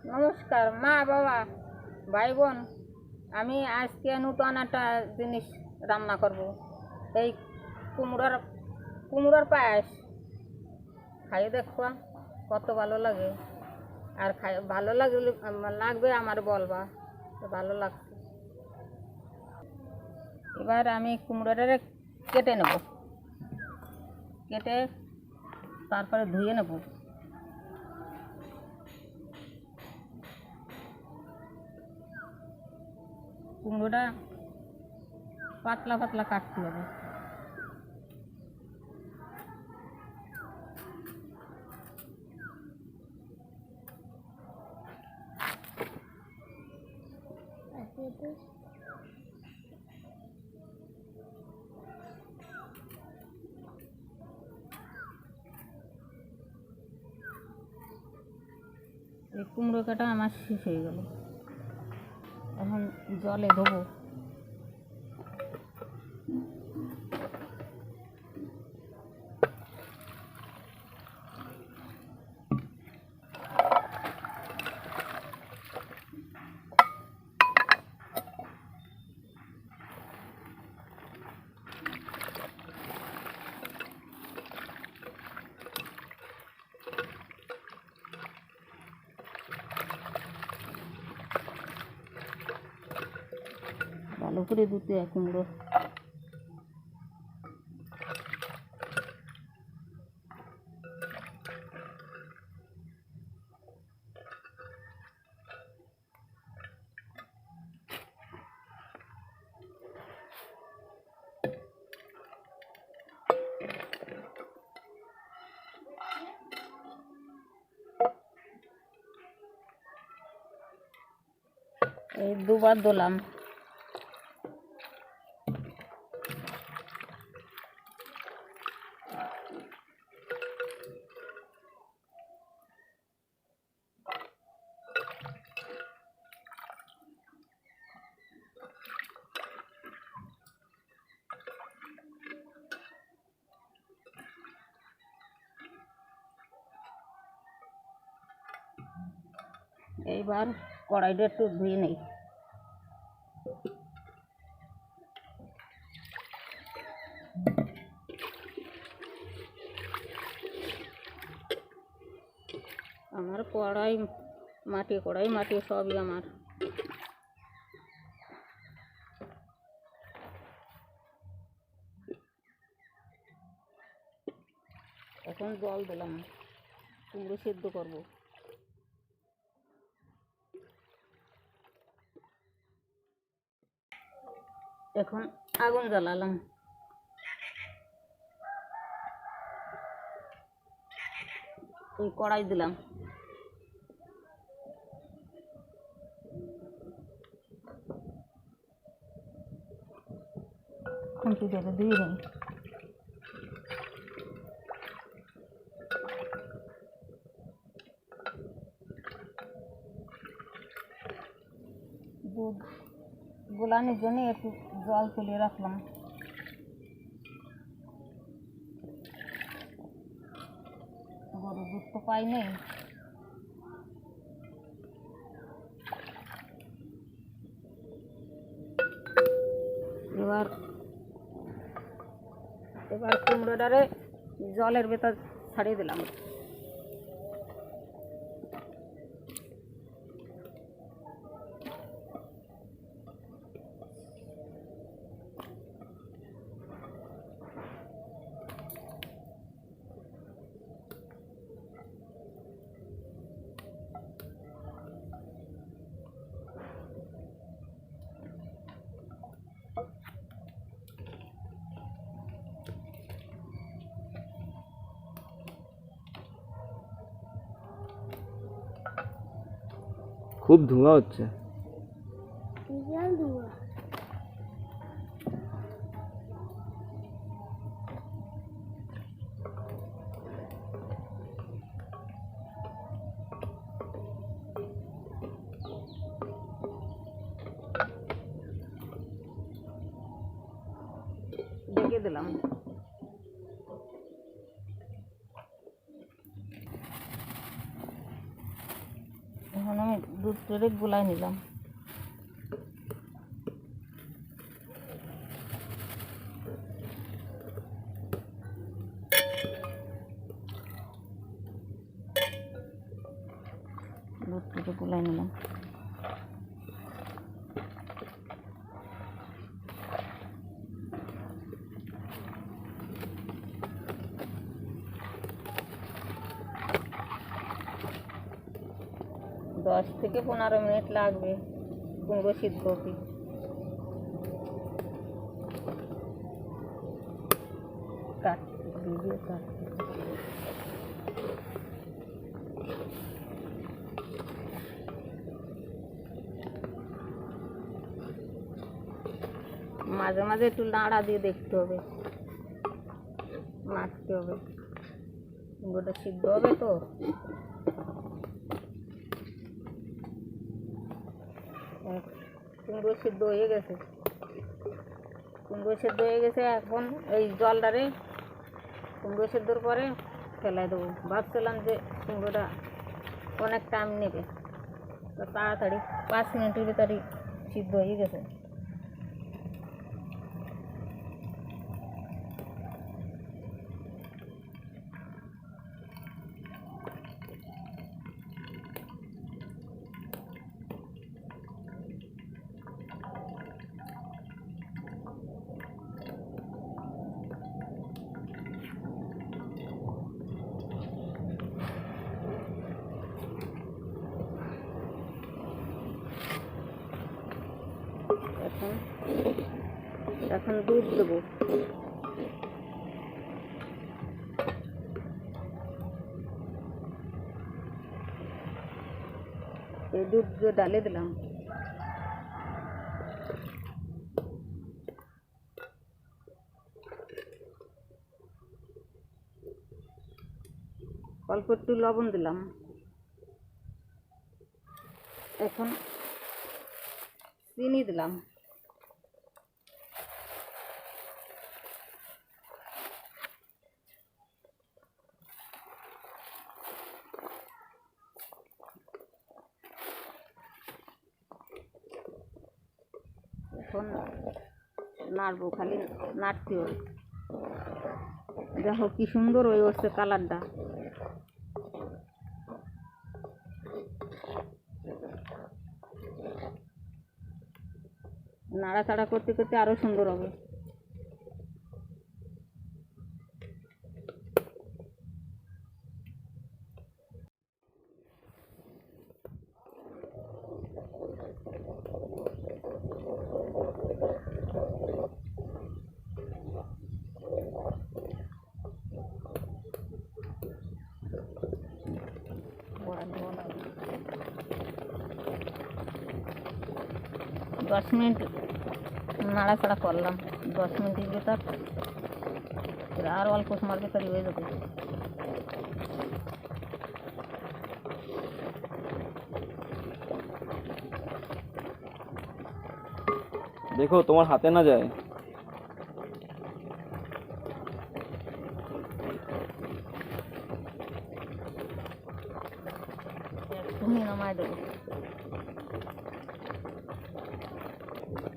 নমস্কার মা বাবা ভাই বোন। আমি আজকে নতুন একটা জিনিস রান্না করব। এই কুমড়োর কুমড়োর পায়েস খাইয়ে দেখো কত ভালো লাগে। আর ভালো লাগবে আমার বলবা ভালো লাগছে। এবার আমি কুমড়োটা কেটে নেব, কেটে তারপরে ধুয়ে নেব। কুমড়োটা পাতলা পাতলা কাটতে হবে। এই কুমড়ো কাটা আমার শেষ হয়ে গেল, এখন জলে ধোবো। ভালো করে ধুতে হয় কুমড়ো। এই দুবার ধুলাম। এইবার কড়াইটা একটু ধুয়ে নেই। আমার কড়াই মাটি সবই আমার। এখন জল দিলাম, কুমড়ো সেদ্ধ করবো। এখন আগুন জ্বালালাম, ওই কড়াই দিলাম। খুন্তি দিয়ে দিয়ে দিই। দুধ গোলানোর জন্য একটু জল তুলে রাখলাম। গরুর দুধ তো পাই নেই। এবার কুমড়োটারে জলের ভেতর ছাড়িয়ে দিলাম। খুব ধোঁয়া হচ্ছে। ঢেকে দিলাম। এখন আমি দুধটা গুলাই নিলাম। দুধটা গুলাই নিলাম। दस থেকে 15 মিনিট লাগবে কুমড়ো সিদ্ধ হতে। মাঝে মাঝে একটু নাড়া দিয়ে দেখতে হবে, নাড়তে হবে, কুমড়োটা সিদ্ধ হবে তো। কুমড়ো সিদ্ধ হয়ে গেছে, কুমড়ো সিদ্ধ হয়ে গেছে। এখন এই জলটারে কুমড়ো সিদ্ধর পরে ফেলাই দেবো। ভাবছিলাম যে কুমড়োটা অনেক টাইম নেবে, তো তাড়াতাড়ি 5 মিনিটের ভিতরে সিদ্ধ হয়ে গেছে। এখন দুধ দেবো। এই দুধ ডালে দিলাম। অল্প একটু লবণ দিলাম। এখন চিনি দিলাম। এখন নাড়বো, খালি নাড়তে হবে। দেখো কি সুন্দর হয়ে হচ্ছে কালারটা। নাড়াচাড়া করতে করতে আরো সুন্দর হবে। दस मिनट नाड़ाचाड़ा कर 10 मिनट भीतर फिर और अल्प समय भीतर हो जाए। देखो तुम्हार हाथे ना जाए।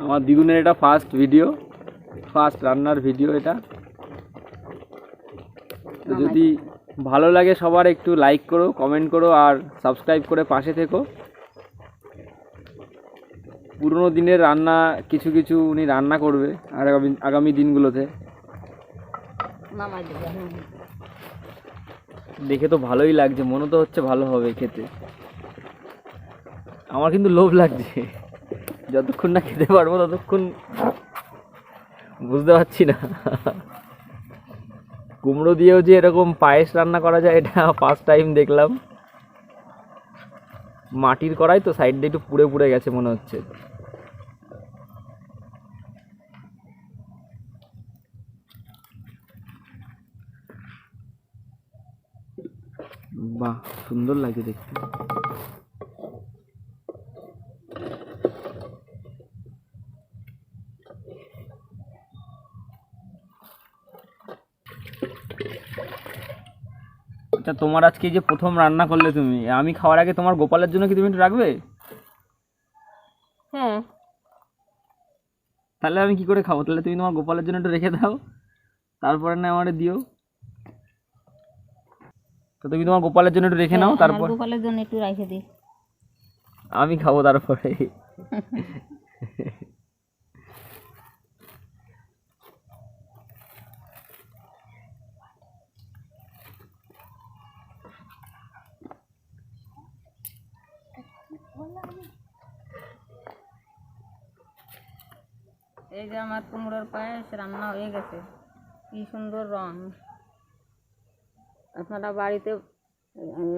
আমার দিদুনের এটা ফার্স্ট ভিডিও, ফার্স্ট রান্নার ভিডিও এটা। তো যদি ভালো লাগে সবার একটু লাইক করো, কমেন্ট করো আর সাবস্ক্রাইব করে পাশে থেকো। পুরনো দিনের রান্না কিছু কিছু উনি রান্না করবে আর আগামী দিনগুলোতে। দেখে তো ভালোই লাগছে, মনে তো হচ্ছে ভালো হবে খেতে। আমার কিন্তু লোভ লাগছে, যতক্ষণ না খেতে পারবো ততক্ষণ বুঝতে পারছি না। কুমড়ো দিয়েও যে এরকম পায়েস রান্না করা যায় এটা ফার্স্ট টাইম দেখলাম। মাটির কড়াই তো সাইড দিয়ে একটু পুড়ে পুড়ে গেছে মনে হচ্ছে। বাহ, সুন্দর লাগে দেখতে। আচ্ছা, তোমার আজকে যে প্রথম রান্না করলে তুমি, আমি খাওয়ার আগে তোমার গোপালের জন্য কি তুমি একটু রাখবে? হ্যাঁ। তাহলে আমি কি করে খাবো? তাহলে তুমি তোমার গোপালের জন্য একটু রেখে দাও, তারপরে না আমারে দিও। তো তুমি তোমার গোপালের জন্য একটু রেখে নাও, আমার তারপর গোপালের জন্য একটু রেখে দিই। আমি খাবো তারপরে। এই যে আমার কুমড়োর পায়েস রান্না হয়ে গেছে, কি সুন্দর রং। আপনারা বাড়িতে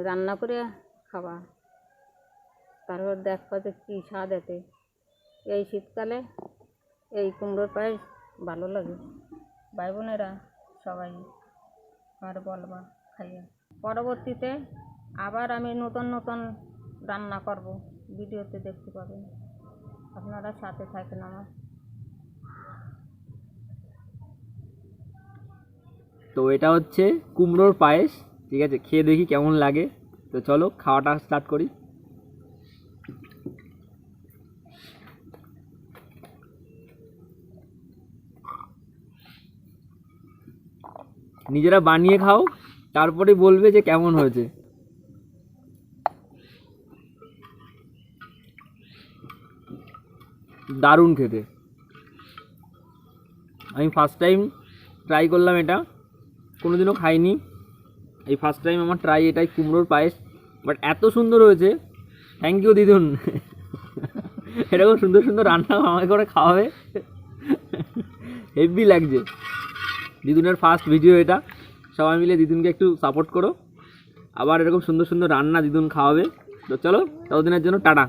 রান্না করে খাবা, তারপর দেখবা যে কী স্বাদ এতে। এই শীতকালে এই কুমড়োর পায়েস ভালো লাগে। ভাই বোনেরা সবাই আর বলবা খাইয়ে। পরবর্তীতে আবার আমি নতুন নতুন রান্না করব, ভিডিওতে দেখতে পাবেন। আপনারা সাথে থাকেন আমার। তো এটা হচ্ছে কুমড়োর পায়েস, ঠিক আছে, খেয়ে দেখি কেমন লাগে। তো চলো খাওয়াটা স্টার্ট করি। নিজেরা বানিয়ে খাও, তারপরে বলবে যে কেমন হয়েছে। দারুণ খেতে। আমি ফার্স্ট টাইম ট্রাই করলাম এটা, কোনোদিনও খাইনি, এই ফার্স্ট টাইম আমার ট্রাই এটাই, কুমড়োর পায়েস। বাট এত সুন্দর হয়েছে, থ্যাংক ইউ দিদুন। এরকম সুন্দর সুন্দর রান্না আমাকে করে খাওয়াবে, হেভি লাগছে। দিদুনের ফার্স্ট ভিডিও এটা, সবাই মিলে দিদুনকে একটু সাপোর্ট করো। আবার এরকম সুন্দর সুন্দর রান্না দিদুন খাওয়াবে। তো চলো, ততদিনের জন্য টাটা।